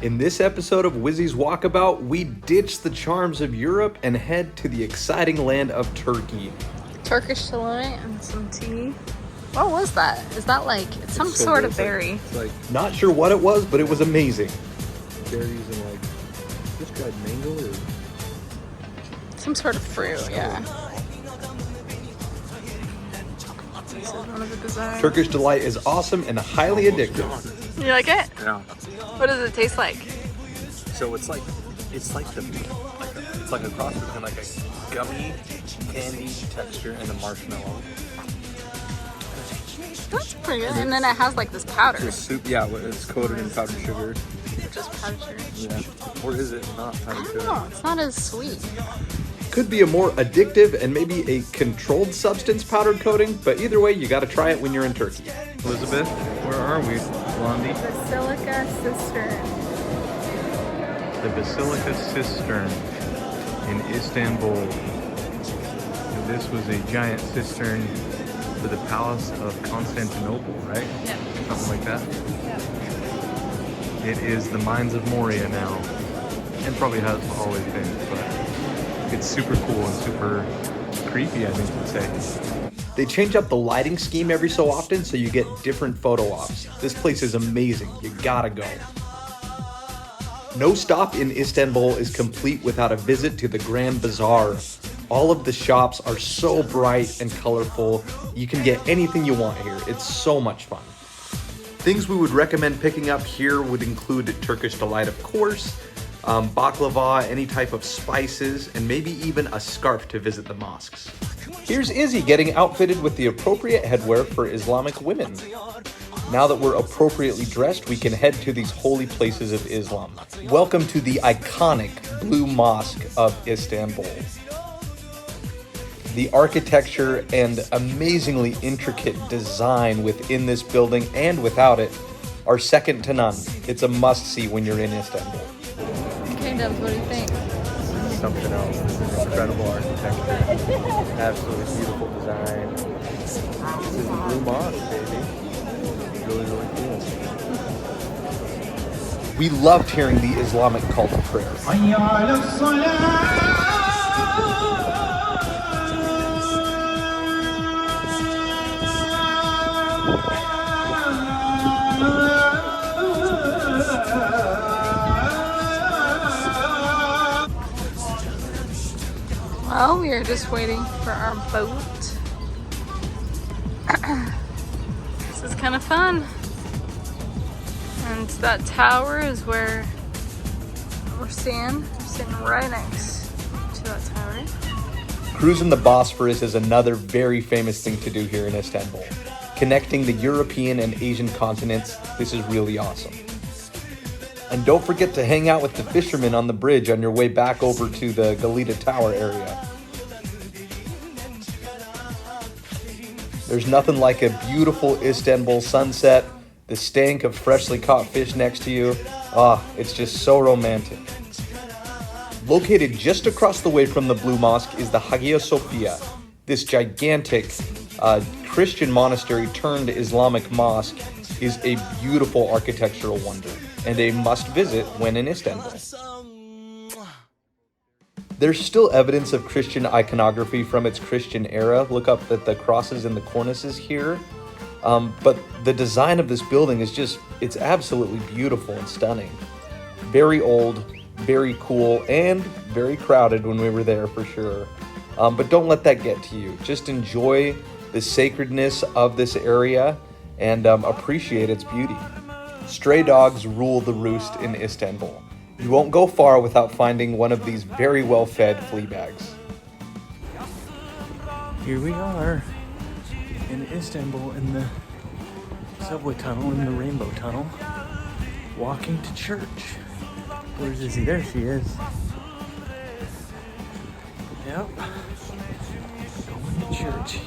In this episode of Wizzy's Walkabout, we ditch the charms of Europe and head to the exciting land of Turkey. Turkish delight and some tea. What was that? Is that like some sort of berry? It's like, not sure what it was, but it was amazing. Berries and like, just dried mango or? Some sort of fruit, yeah. This is one of the bizarre. Turkish delight is awesome and highly addictive. You like it? Yeah. What does it taste like? So it's like a cross between like a gummy candy texture and a marshmallow. That's pretty good. And then it has like this powder. It's soup, yeah, it's coated in powdered sugar. Just powdered sugar. Yeah. Or is it not I powdered don't sugar? know. It's not as sweet. Could be a more addictive and maybe a controlled substance powdered coating, but either way, you gotta try it when you're in Turkey. Elizabeth, where are we, Blondie? Basilica Cistern. The Basilica Cistern in Istanbul. This was a giant cistern for the Palace of Constantinople, right? Yeah. Something like that. Yeah. It is the Mines of Moria now, and probably has always been, but it's super cool and super creepy, I think you'd say. They change up the lighting scheme every so often so you get different photo ops. This place is amazing. You gotta go. No stop in Istanbul is complete without a visit to the Grand Bazaar. All of the shops are so bright and colorful. You can get anything you want here. It's so much fun. Things we would recommend picking up here would include Turkish delight, of course, baklava, any type of spices, and maybe even a scarf to visit the mosques. Here's Izzy getting outfitted with the appropriate headwear for Islamic women. Now that we're appropriately dressed, we can head to these holy places of Islam. Welcome to the iconic Blue Mosque of Istanbul. The architecture and amazingly intricate design within this building and without it are second to none. It's a must-see when you're in Istanbul. Okay, Dubs, what do you think? Something else. This is incredible architecture. Absolutely beautiful design. This is the Blue Mosque, baby. Really, really cool. We loved hearing the Islamic call to prayer. Well, we are just waiting for our boat. This is kind of fun. And that tower is where we're staying. We're sitting right next to that tower. Cruising the Bosphorus is another very famous thing to do here in Istanbul. Connecting the European and Asian continents, this is really awesome. And don't forget to hang out with the fishermen on the bridge on your way back over to the Galata Tower area. There's nothing like a beautiful Istanbul sunset, the stank of freshly caught fish next to you. It's just so romantic. Located just across the way from the Blue Mosque is the Hagia Sophia. This gigantic Christian monastery turned Islamic mosque is a beautiful architectural wonder and a must visit when in Istanbul. There's still evidence of Christian iconography from its Christian era. Look up at the crosses and the cornices here. But the design of this building is it's absolutely beautiful and stunning. Very old, very cool, and very crowded when we were there for sure. But don't let that get to you. Just enjoy the sacredness of this area and appreciate its beauty. Stray dogs rule the roost in Istanbul. You won't go far without finding one of these very well-fed flea bags. Here we are in Istanbul in the subway tunnel, in the Rainbow Tunnel, walking to church. Where's Izzy? There she is. Yep. Going to church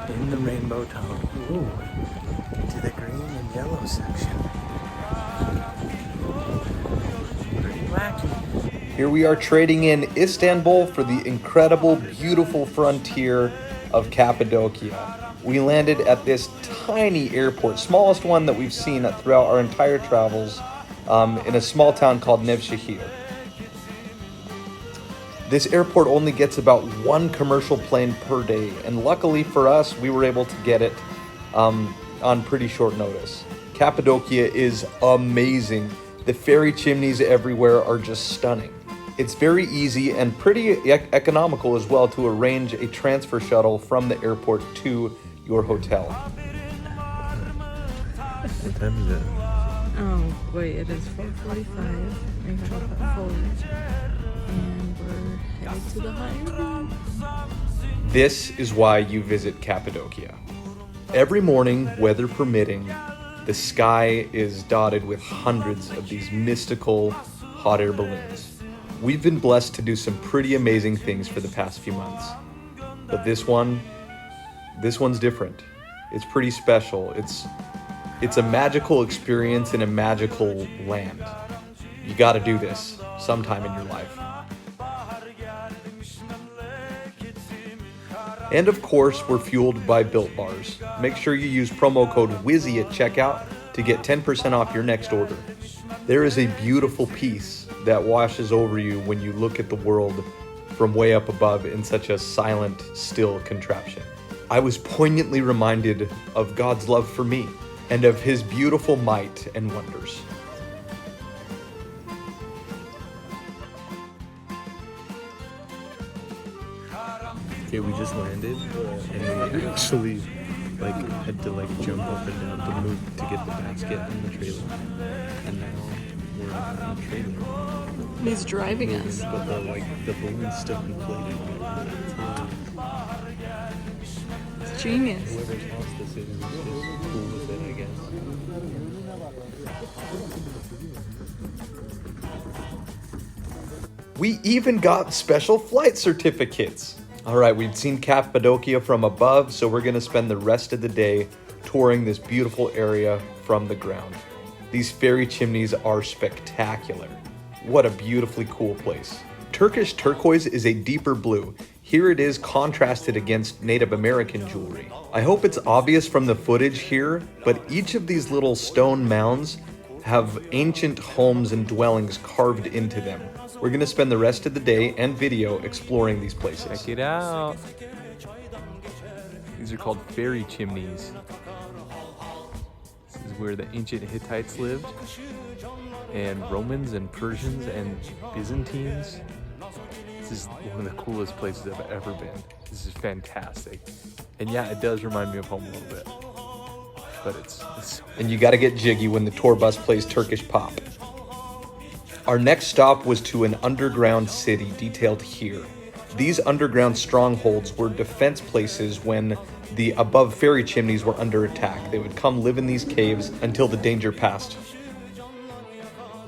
in the Rainbow Tunnel. Ooh, into the green and yellow section. Pretty wacky. Here we are trading in Istanbul for the incredible, beautiful frontier of Cappadocia. We landed at this tiny airport, smallest one that we've seen throughout our entire travels, in a small town called Nevşehir. This airport only gets about one commercial plane per day, and luckily for us, we were able to get it on pretty short notice. Cappadocia is amazing. The ferry chimneys everywhere are just stunning. It's very easy and pretty economical as well to arrange a transfer shuttle from the airport to your hotel. What time is it? Oh, wait, it is 4:45. We got up at 4. And we're headed to the higher room. This is why you visit Cappadocia. Every morning, weather permitting, the sky is dotted with hundreds of these mystical hot air balloons. We've been blessed to do some pretty amazing things for the past few months. But this one's different. It's pretty special. It's a magical experience in a magical land. You gotta do this sometime in your life. And of course, we're fueled by Built Bars. Make sure you use promo code WIZZY at checkout to get 10% off your next order. There is a beautiful peace that washes over you when you look at the world from way up above in such a silent, still contraption. I was poignantly reminded of God's love for me and of his beautiful might and wonders. Okay, we just landed and we actually had to jump up and down to move to get the basket in the trailer. And now we're in the trailer. He's driving us. But the balloon's still inflated. It's genius. Whoever's house this is just cool with it, I guess. We even got special flight certificates. All right, we've seen Cappadocia from above, so we're gonna spend the rest of the day touring this beautiful area from the ground. These ferry chimneys are spectacular. What a beautifully cool place. Turkish turquoise is a deeper blue. Here it is contrasted against Native American jewelry. I hope it's obvious from the footage here, but each of these little stone mounds have ancient homes and dwellings carved into them. We're gonna spend the rest of the day and video exploring these places. Check it out. These are called ferry chimneys. This is where the ancient Hittites lived, and Romans and Persians and Byzantines. This is one of the coolest places I've ever been. This is fantastic. And yeah, it does remind me of home a little bit. But it's and you gotta get jiggy when the tour bus plays Turkish pop. Our next stop was to an underground city detailed here. These underground strongholds were defense places when the above ferry chimneys were under attack. They would come live in these caves until the danger passed.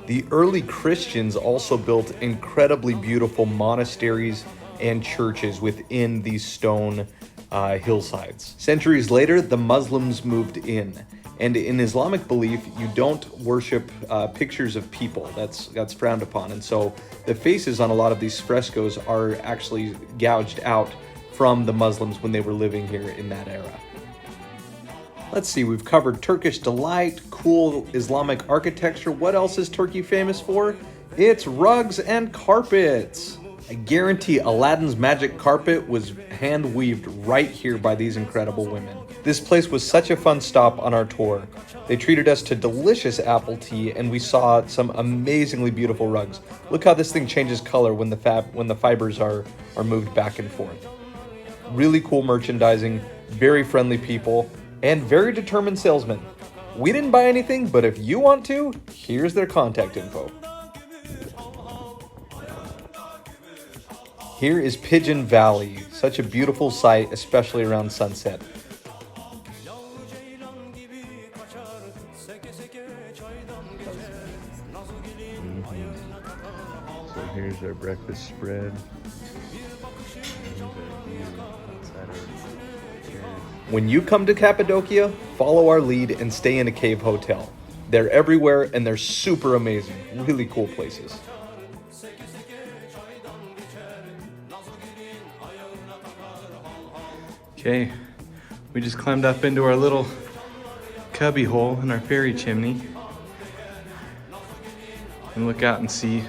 The early Christians also built incredibly beautiful monasteries and churches within these stone hillsides. Centuries later, the Muslims moved in. And in Islamic belief, you don't worship pictures of people. That's frowned upon. And so the faces on a lot of these frescoes are actually gouged out from the Muslims when they were living here in that era. Let's see, we've covered Turkish delight, cool Islamic architecture. What else is Turkey famous for? It's rugs and carpets. I guarantee Aladdin's magic carpet was hand weaved right here by these incredible women. This place was such a fun stop on our tour. They treated us to delicious apple tea, and we saw some amazingly beautiful rugs. Look how this thing changes color when the fibers are moved back and forth. Really cool merchandising, very friendly people, and very determined salesmen. We didn't buy anything, but if you want to, here's their contact info. Here is Pigeon Valley, such a beautiful sight, especially around sunset. So here's our breakfast spread. When you come to Cappadocia, follow our lead and stay in a cave hotel. They're everywhere and they're super amazing. Really cool places. Okay, we just climbed up into our little cubby hole in our ferry chimney. and look out and see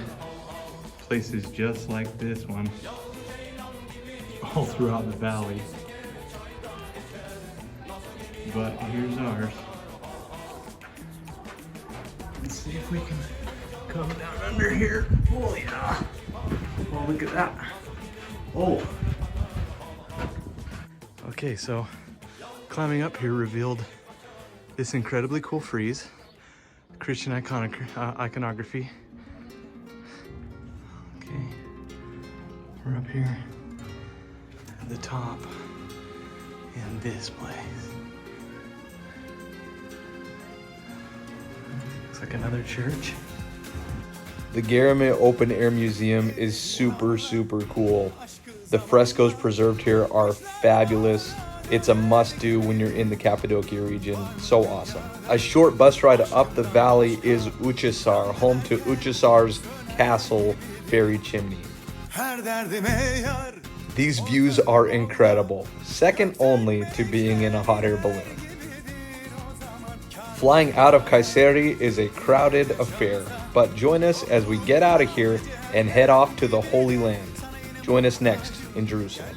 places just like this one all throughout the valley. But here's ours. Let's see if we can come down under here. Oh yeah. Oh, look at that. Oh. Okay, so climbing up here revealed this incredibly cool frieze, Christian iconography. Okay, we're up here at the top in this place. Looks like another church. The Garame Open Air Museum is super, super cool. The frescoes preserved here are fabulous. It's a must-do when you're in the Cappadocia region. So awesome. A short bus ride up the valley is Uçhisar, home to Uçhisar's castle fairy chimney. These views are incredible, second only to being in a hot air balloon. Flying out of Kayseri is a crowded affair, but join us as we get out of here and head off to the Holy Land. Join us next in Jerusalem.